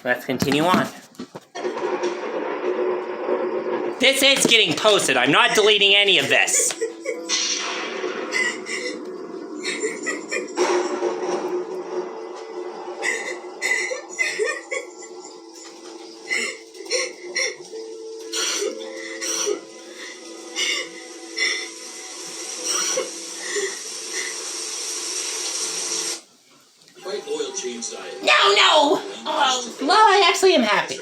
let's continue on. This is getting posted. I'm not deleting any of this. No! Oh, well, I actually am happy.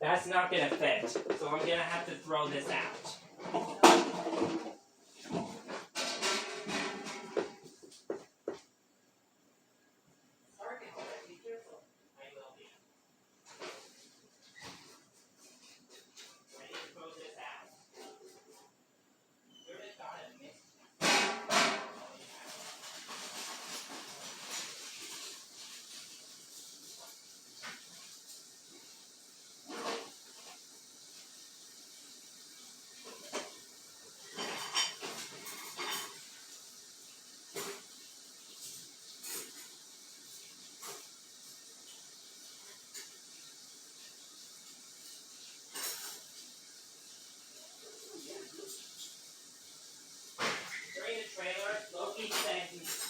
That's not gonna fit, so I'm gonna have to throw this out.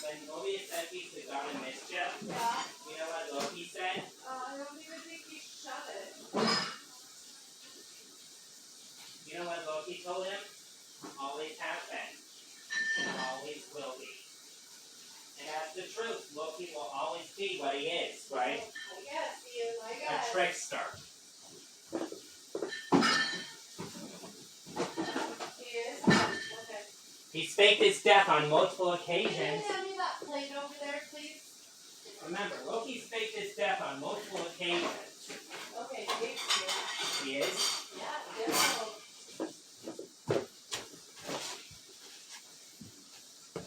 When Loki said he could got a mischief, you know what Loki said? I don't even think he shut it. You know what Loki told him? Always have been. And always will be. And that's the truth. Loki will always be what he is, right? I guess he is, I guess. A trickster. He is? Okay. He's faked his death on multiple occasions. Can you hand me that plate over there, please? Remember, Loki's faked his death on multiple occasions. Okay, thank you. He is? Yeah, no.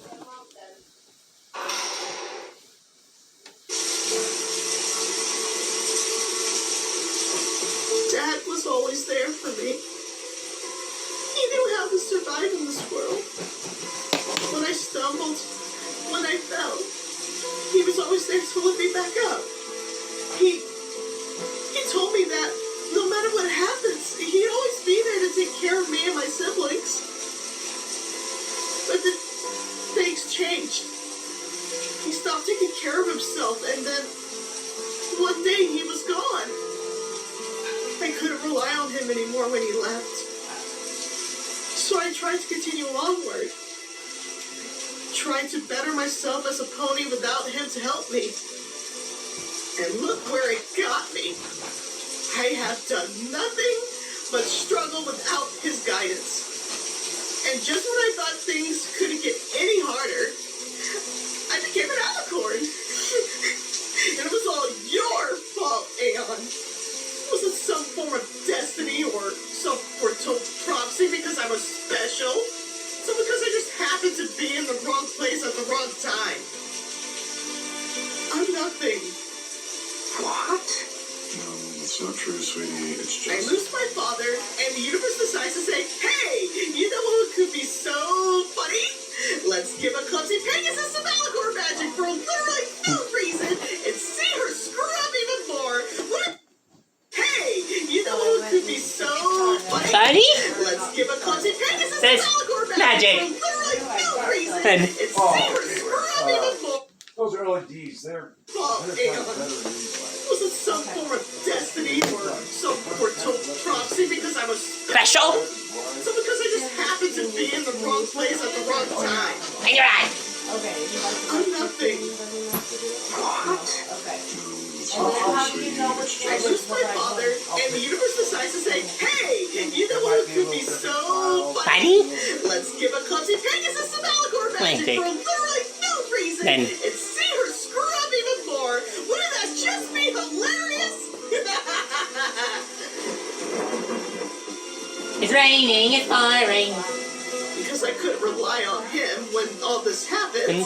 Come on, then. Dad was always there for me. He knew how to survive in this world. When I stumbled, when I fell, he was always there to lift me back up. He told me that no matter what happens, he'd always be there to take care of me and my siblings. But then things changed. He stopped taking care of himself, and then one day he was gone. I couldn't rely on him anymore when he left. So I tried to continue onward. Tried to better myself as a pony without him to help me. And look where it got me. I have done nothing but struggle without his guidance. And just when I thought things couldn't get any harder, I became an alicorn. And it was all your fault, Aeon. Was it some form of destiny or some foretold prophecy because I was special? So because I just happened to be in the wrong place at the wrong time? I'm nothing. What? It's not true, sweetie. It's just... I lose my father, and the universe decides to say, hey, you know who could be so funny? Let's give a clumsy Pegasus some Alicorn magic for literally no reason and see her screw up even more. What? Hey, you know who could be so funny? Buddy? Let's give a clumsy Pegasus Says some Alicorn magic. magic for literally no reason And and see her screw up even more. Those are LEDs. They're Oh, better Aeon. than these. Was it some form of destiny or some foretold prophecy because I was Special? So because I just happened to be in the wrong place at the wrong time? And you're right. Okay, you like I'm nothing. What? Okay. It's And not then true, how do you sweetie. know It's which I one lose my father, and the universe decides to say, hey, you know who could be so funny? Buddy? Let's give a clumsy Pegasus some Alicorn magic Okay. for literally no reason Then. and see her screw up even more. Wouldn't that just be hilarious? It's raining, it's pouring. Because I couldn't rely on him when all this happened.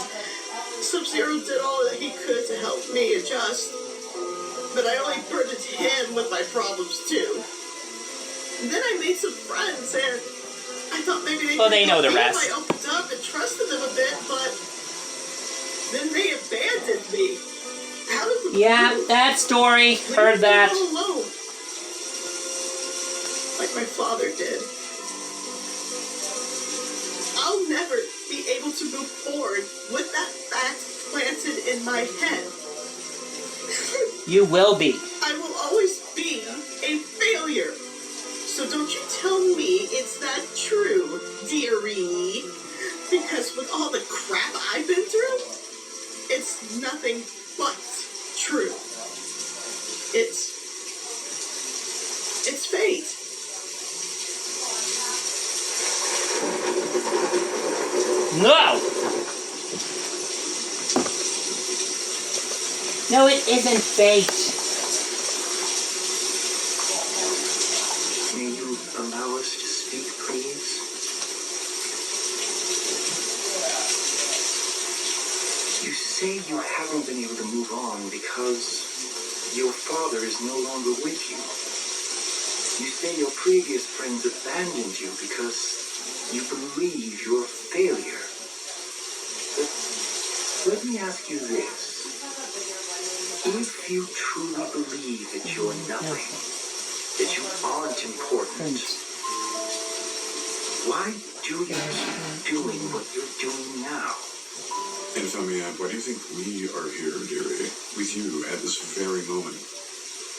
Sub-Zero did all that he could to help me adjust. But I only burdened him with my problems too. And then I made some friends, and I thought maybe they Well, they know the help me rest. if I opened up and trusted them a bit, but then they abandoned me. Out of the Yeah, blue. that story. Leaving Heard me that. all alone. Like my father did. I'll never be able to move forward with that fact planted in my head. You will be. I will always be a failure. So don't you tell me it's that true, dearie. Because with all the crap I've been through, it's nothing but true. It's fate. No! No, it isn't fate. May you allow us to speak, please? You say you haven't been able to move on because your father is no longer with you. You say your previous friends abandoned you because you believe you're a failure. But let me ask you this. If you truly believe that you're nothing, that you aren't important, why do you keep doing what you're doing now? And if I may add, why do you think we are here, dearie, with you at this very moment?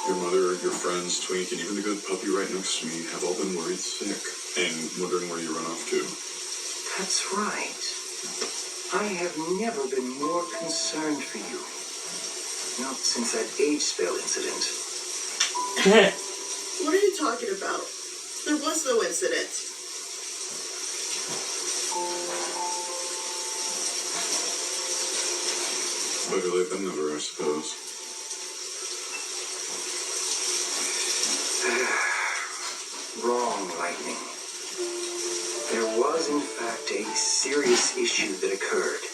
Your mother, your friends, Twink, and even the good puppy right next to me have all been worried sick and wondering where you run off to. That's right. I have never been more concerned for you. Not since that age spell incident. What are you talking about? There was no incident. Better late than never, I suppose. Wrong, Lightning. There was, in fact, a serious issue that occurred.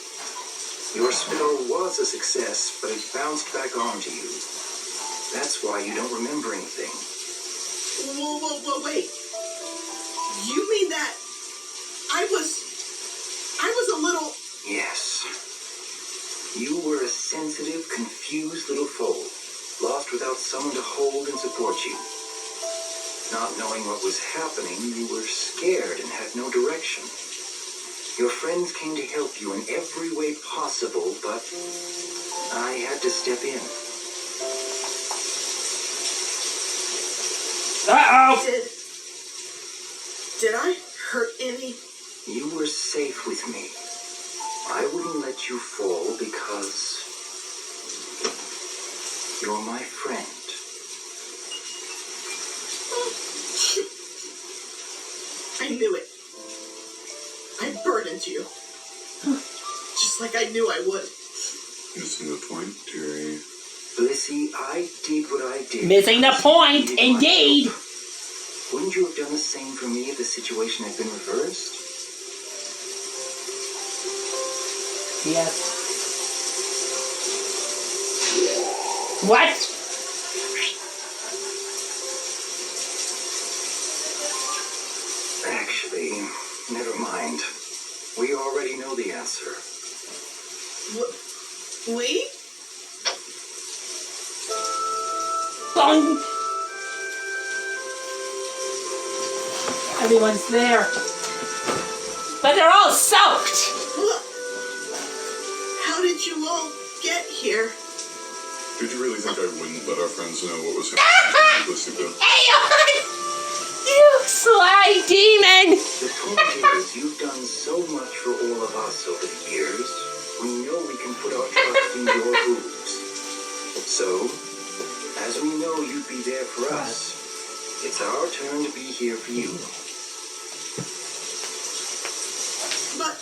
Your spell was a success, but it bounced back onto you. That's why you don't remember anything. Whoa, wait. You mean that I was a little... Yes. You were a sensitive, confused little foal, lost without someone to hold and support you. Not knowing what was happening, you were scared and had no direction. Your friends came to help you in every way possible, but I had to step in. Uh-oh! Did I hurt any? You were safe with me. I wouldn't let you fall because you're my friend. I knew it. I burdened you. Just like I knew I would. Missing the point, dearie. Blissy, I did what I did. Missing the point, indeed! Wouldn't you have done the same for me if the situation had been reversed? Yes. What? Actually, never mind. We already know the answer. We? Bung! Everyone's there. But they're all soaked! Look. How did you all get here? Did you really think I wouldn't let our friends know what was happening to Blissy though? Aeon! You sly demon! The point is, you've done so much for all of us over the years. We know we can put our trust in your hooves. So, as we know you'd be there for us, it's our turn to be here for you. But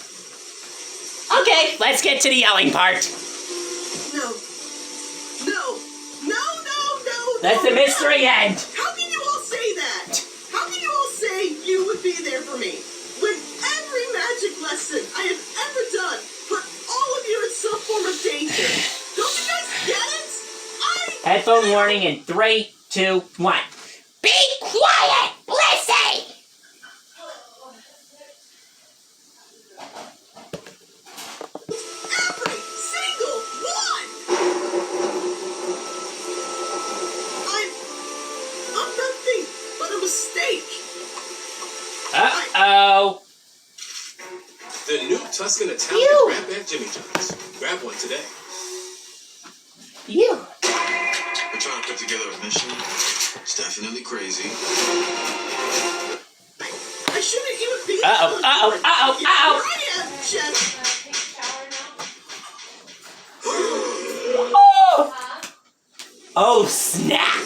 Okay, let's get to the yelling part. no. That's the mystery end. How can you all say that? How can you all say you would be there for me? When every magic lesson I have ever done put all of you in some form of danger. Don't you guys get it? I Headphone warning in 3, 2, 1. Be quiet, Blissy! Every single one! I'm nothing but a mistake. Uh-oh. The new Tuscan Italian Crab Bag Jimmy John's. Grab one today. You. We're trying to put together a mission. It's definitely crazy. I shouldn't even be. Uh-oh, uh-oh, uh-oh, uh-oh. Here I am, Jen. Take a shower now. Oh! Oh, snap!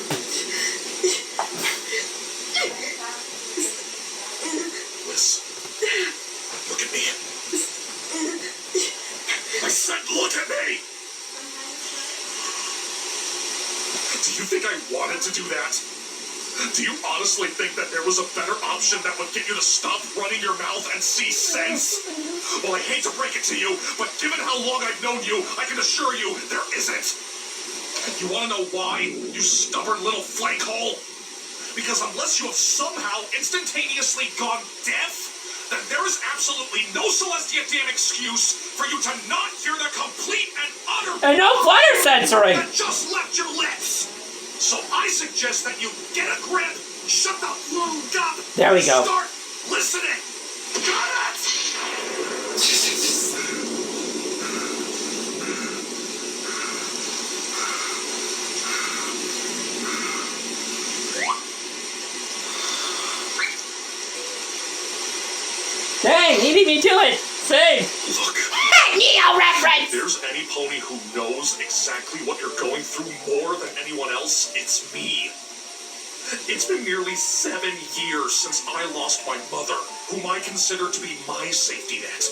Bliss, look at me. I said look at me! Do you think I wanted to do that? Do you honestly think that there was a better option that would get you to stop running your mouth and see sense? Well, I hate to break it to you, but given how long I've known you, I can assure you there isn't. You want to know why, you stubborn little flankhole? Because unless you have somehow instantaneously gone deaf, then there is absolutely no Celestia damn excuse for you to not hear the complete and utter And no flutter censoring! that just left your lips. So I suggest that you get a grip, shut the fuck up, There we go. start listening. Got it? Dang, he beat me to it! Sing! Look. Neo reference! If there's any pony who knows exactly what you're going through more than anyone else, it's me. It's been nearly 7 years since I lost my mother, whom I consider to be my safety net.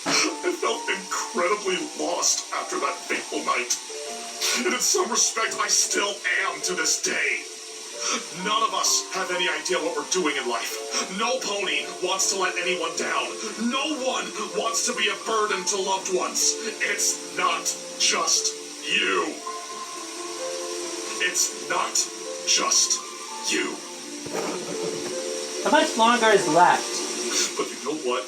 I felt incredibly lost after that fateful night. And in some respect, I still am to this day. None of us have any idea what we're doing in life. No pony wants to let anyone down. No one wants to be a burden to loved ones. It's not just you. It's not just you. How much longer is left? But you know what?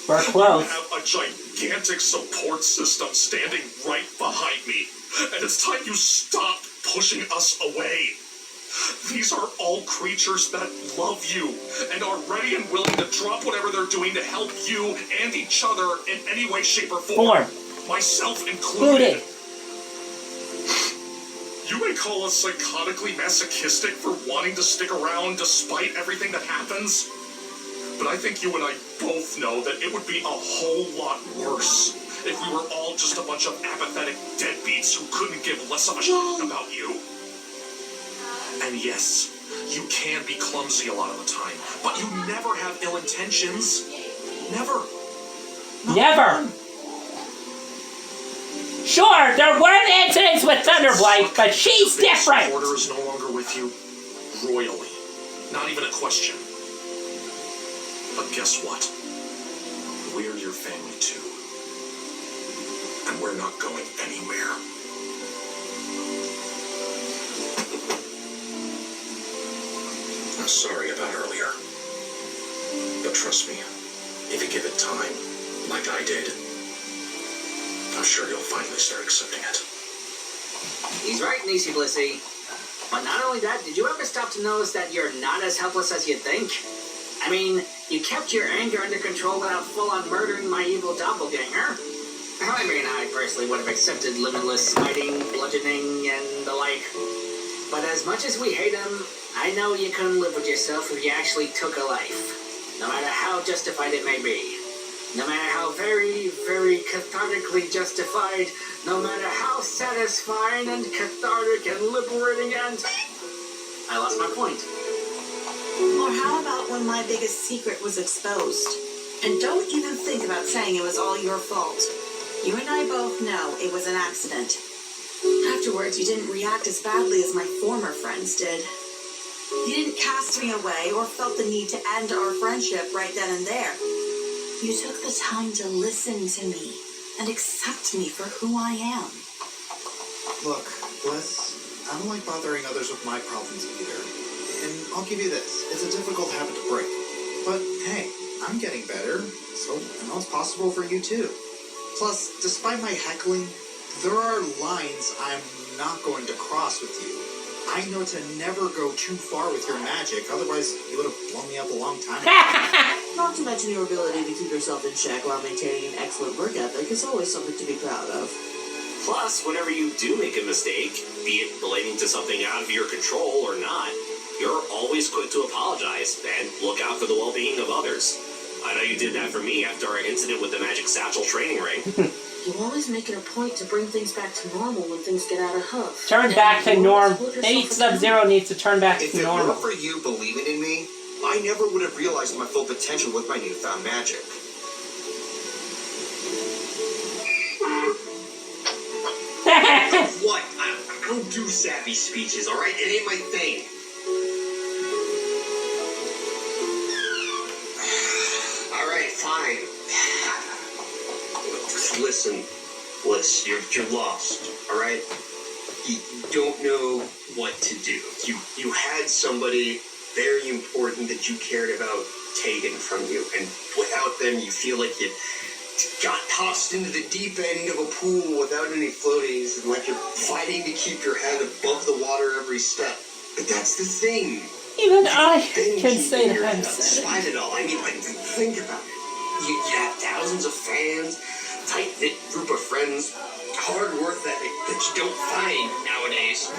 We're close. You have a gigantic support system standing right behind me. And it's time you stop pushing us away. These are all creatures that love you and are ready and willing to drop whatever they're doing to help you and each other in any way, shape, or form. Myself included. You may call us psychotically masochistic for wanting to stick around despite everything that happens. But I think you and I both know that it would be a whole lot worse if we were all just a bunch of apathetic deadbeats who couldn't give less of a shit about you. And yes, you can be clumsy a lot of the time, but you never have ill intentions. Never. Never. Sure, there were incidents with Thunderblight, but she's different. Order is no longer with you. Royally. Not even a question. But guess what? We're your family too. And we're not going anywhere. I'm sorry about earlier. But trust me, if you give it time, like I did, I'm sure you'll finally start accepting it. He's right, Niecy Blissy. But not only that, did you ever stop to notice that you're not as helpless as you think? I mean, you kept your anger under control without full-on murdering my evil doppelganger. I mean, I personally would have accepted limitless smiting, bludgeoning, and the like. But as much as we hate him, I know you couldn't live with yourself if you actually took a life. No matter how justified it may be. No matter how very, very cathartically justified. No matter how satisfying and cathartic and liberating and... I lost my point. Or how about when my biggest secret was exposed? And don't even think about saying it was all your fault. You and I both know it was an accident. Afterwards, you didn't react as badly as my former friends did. You didn't cast me away or felt the need to end our friendship right then and there. You took the time to listen to me and accept me for who I am. Look, Bliss, I don't like bothering others with my problems either. And I'll give you this, it's a difficult habit to break. But hey, I'm getting better, so I know it's possible for you too. Plus, despite my heckling, there are lines I'm not going to cross with you. I know to never go too far with your magic, otherwise you would have blown me up a long time ago. Not to mention your ability to keep yourself in check while maintaining an excellent work ethic is always something to be proud of. Plus, whenever you do make a mistake, be it relating to something out of your control or not, you're always quick to apologize and look out for the well-being of others. I know you did that for me after our incident with the Magic Satchel training ring. You always make it a point to bring things back to normal when things get out of hand. Turn back to norm. Maybe Sub-Zero needs to turn back If to it normal. weren't for you believing in me, I never would have realized my full potential with my newfound magic. What? I don't do sappy speeches, alright? It ain't my thing. Alright, fine. Just listen, Bliss, you're lost, alright? You don't know what to do. You had somebody very important that you cared about taken from you, and without them you feel like you got tossed into the deep end of a pool without any floaties, and like you're fighting to keep your head above the water every step. But that's the thing. Even I Been can keeping say your that I'm head up sad. despite it all. I mean, like, think about it. You have thousands of fans, tight-knit group of friends, hard work ethic that you don't find nowadays.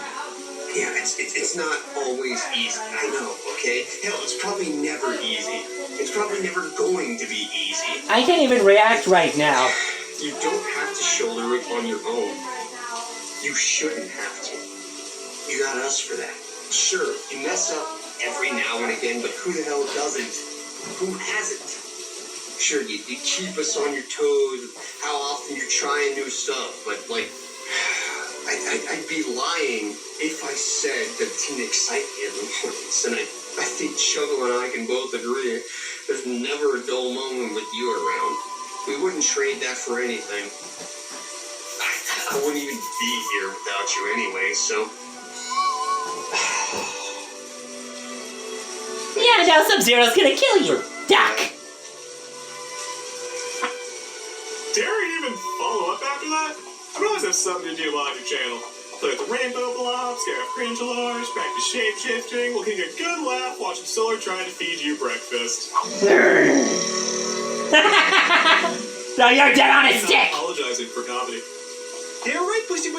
Yeah, it's not always easy, I know, okay? Hell, it's probably never easy. It's probably never going to be easy. I can't even react right now. You don't have to shoulder it on your own. You shouldn't have to. You got us for that. Sure, you mess up every now and again, but who the hell doesn't? Who hasn't? Sure, you keep us on your toes with how often you're trying new stuff, but like, I'd be lying if I said that it didn't excite me in the mornings, and I think Chuggle and I can both agree there's never a dull moment with you around. We wouldn't trade that for anything. I wouldn't even be here without you anyway, so... Yeah, now Sub-Zero's gonna kill you. Duck! Dare you even follow up after that? I always have something to do on your channel. Play with the rainbow blobs, scare off cringelars, practice shape-shifting, we'll kick a good laugh watching Solar trying to feed you breakfast. So you're dead on a I'm stick! not apologizing for comedy. They're right, Bliss.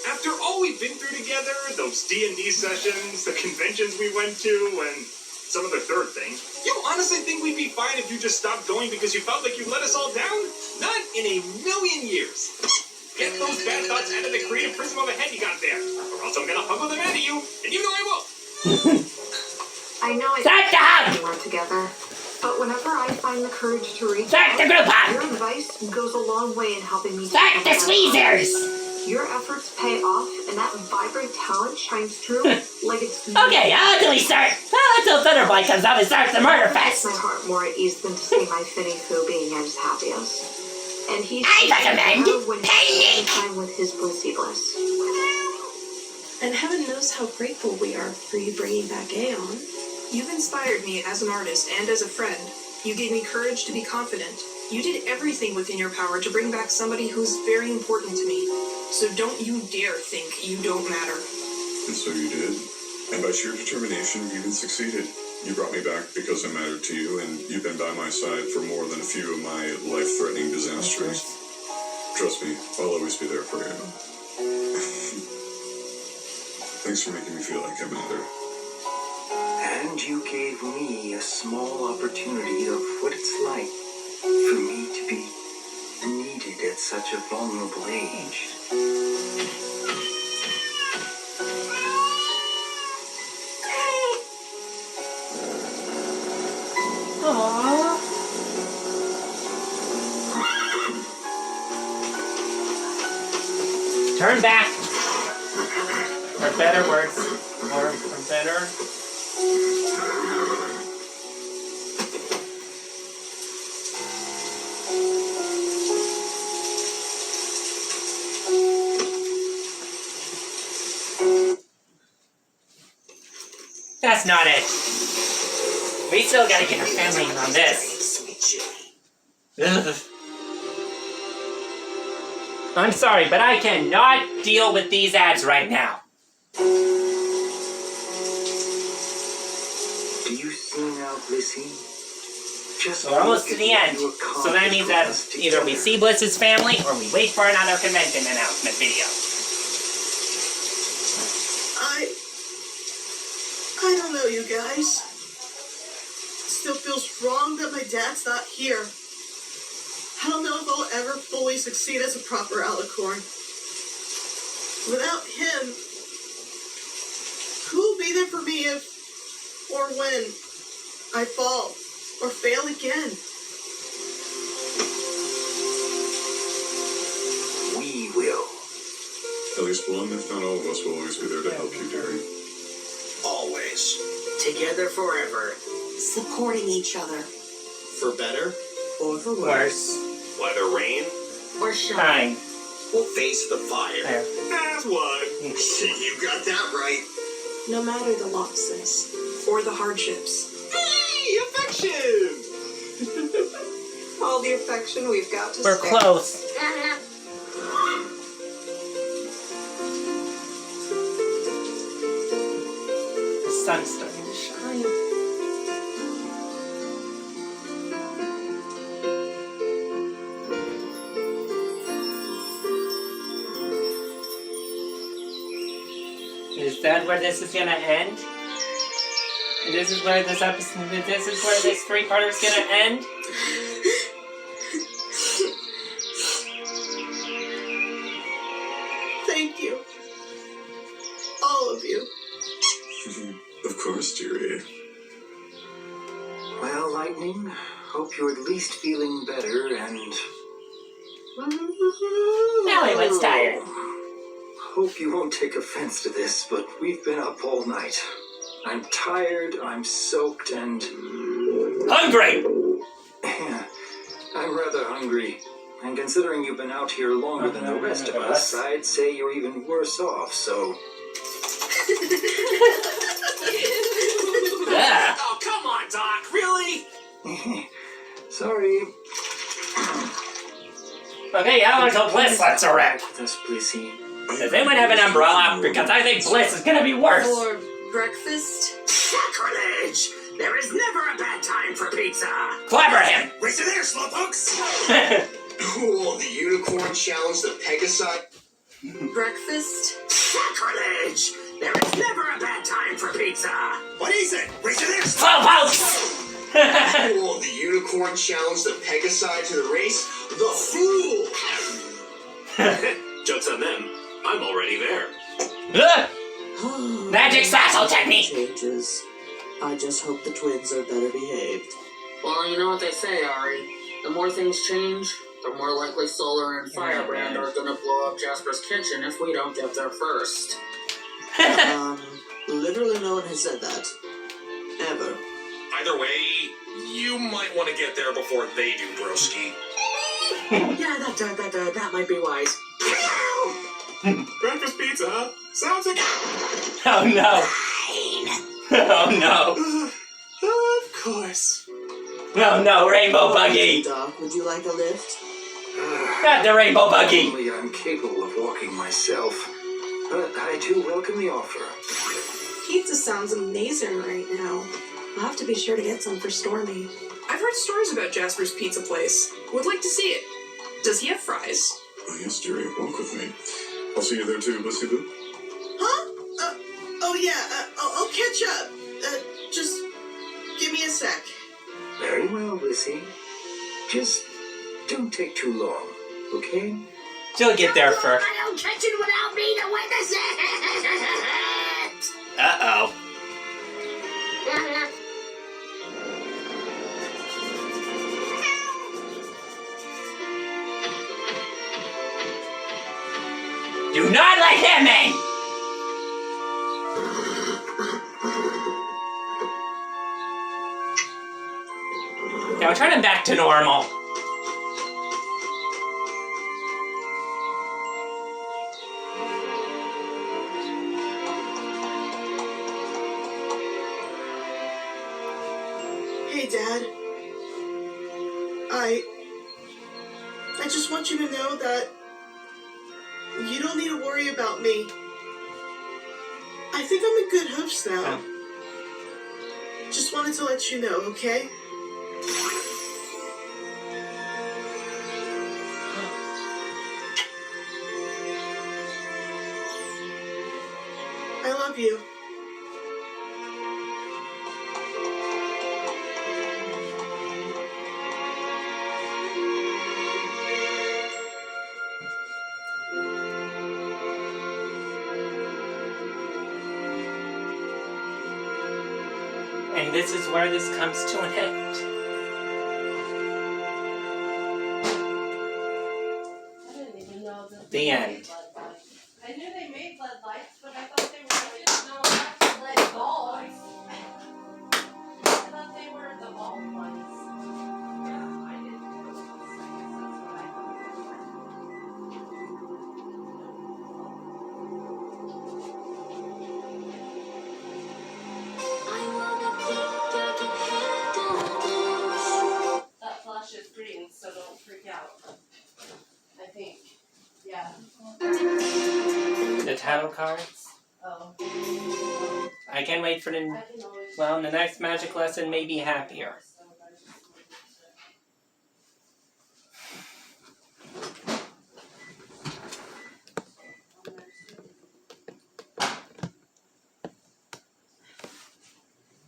After all we've been through together, those D&D sessions, the conventions we went to, and some other third thing, you honestly think we'd be fine if you just stopped going because you felt like you let us all down? Not in a million years. Get those bad thoughts out of the creative prism of a head you got there, or else I'm gonna huggle them out at you, and you know I will. I know I Start the hug! we work together, but whenever I find the courage to reach Start the group your hug! advice goes a long way in helping me Start the squeezers! Your efforts pay off, and that vibrant talent shines through like it's Okay, how do we start? Well, until Thunderbolt comes up and starts the murder makes fest! my heart more at ease than to see my Finny Foo being at his happiest. And he's I recommend when he's painting! spending time with his blissy bliss. And heaven knows how grateful we are for you bringing back Aeon. You've inspired me as an artist and as a friend. You gave me courage to be confident. You did everything within your power to bring back somebody who's very important to me. So don't you dare think you don't matter. And so you did. And by sheer determination, you even succeeded. You brought me back because I mattered to you, and you've been by my side for more than a few of my life-threatening disasters. Trust me, I'll always be there for you. Thanks for making me feel like I matter. And you gave me a small opportunity of what it's like for me to be needed at such a vulnerable age. Aww. Turn back! For better words. Or for better. that's not it. We still gotta get our family in on this. Ugh. I'm sorry, but I cannot deal with these ads right now. Do you see now, Blissey? Just So we're almost to the end. So that means that either we see Bliss's family or we wait for another convention announcement video. I don't know, you guys. It still feels wrong that my dad's not here. I don't know if I'll ever fully succeed as a proper alicorn. Without him, who will be there for me if or when I fall or fail again? We will. At least one, if not all of us, will always be there to help you, dearie. Always. Together forever. Supporting each other. For better or for Worse. Whether rain Or shine. Fine. We'll face the fire. There. As one. You got that right. No matter the losses or the hardships. Hey, affection! All the affection we've got to We're spare. close. The sun's starting to shine. Is that where this is gonna end? And this is where this episode, this is where this three-parter is gonna end? Thank you. All of you. Of course, dearie. Well, Lightning, hope you're at least feeling better and... Now everyone's tired. Hope you won't take offense to this, but we've been up all night. I'm tired, I'm soaked, and... Hungry! Yeah, I'm rather hungry. And considering you've been out here longer than the rest of us, I'd say you're even worse off, so... Yeah. Oh, come on, Doc. Really? Sorry. Okay, I want to go Bliss. Let's a wrap. That's Blissey. Does anyone have an umbrella? Because I think Bliss is gonna be worse. For breakfast? Sacrilege! There is never a bad time for pizza! Clever him. Raise it there, slowpokes! Cool, the unicorn challenge the Pegasi. Breakfast? Sacrilege! There is never a bad time for pizza! What is it? Raise it there, Slowpokes! Cool, the unicorn challenge the Pegasi to the race. The fool! Joke's on them. I'm already there. Magic sassel technique. Changes. I just hope the twins are better behaved. Well, you know what they say, Ari. The more things change, the more likely Solar and Firebrand are gonna blow up Jasper's kitchen if we don't get there first. Literally no one has said that. Ever. Either way, you might want to get there before they do, broski. Yeah, that might be wise. Breakfast pizza, huh? Sounds like... Oh no. Oh no. Of course. No, no, Rainbow Buggy. Doc, would you like a lift? Not the Rainbow Buggy. Only I'm capable of walking myself. But I do welcome the offer. Pizza sounds amazing right now. I'll have to be sure to get some for Stormy. I've heard stories about Jasper's pizza place. Would like to see it. Does he have fries? Oh, yes, dearie, walk with me. I'll see you there too, Blissy Boo. Huh? Oh yeah, I'll catch up. Just give me a sec. Very well, Blissey. Just don't take too long, okay? She'll get there first. I don't catch it without me to witness it! Uh-oh. Do not let him in! Now turn him back to normal. Hey, Dad. I just want you to know that you don't need to worry about me. I think I'm in good hopes now. Just wanted to let you know, okay? I love you. And this is where this comes to an end. The end. I knew they made lead lights, but I thought they were lead balls. I thought they were the ball ones. Yeah, I didn't know those. That's what I thought they were. That flash is green, so don't freak out. I think. Yeah. The title cards. Oh. I can't wait for the, well, the next magic lesson may be happier.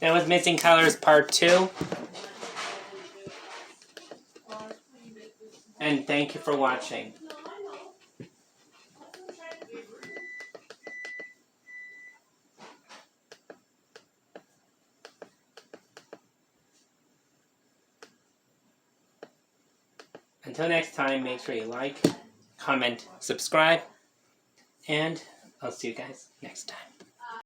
That was Missing Colors Part 2. And thank you for watching. Until next time, make sure you like, comment, subscribe, and I'll see you guys next time.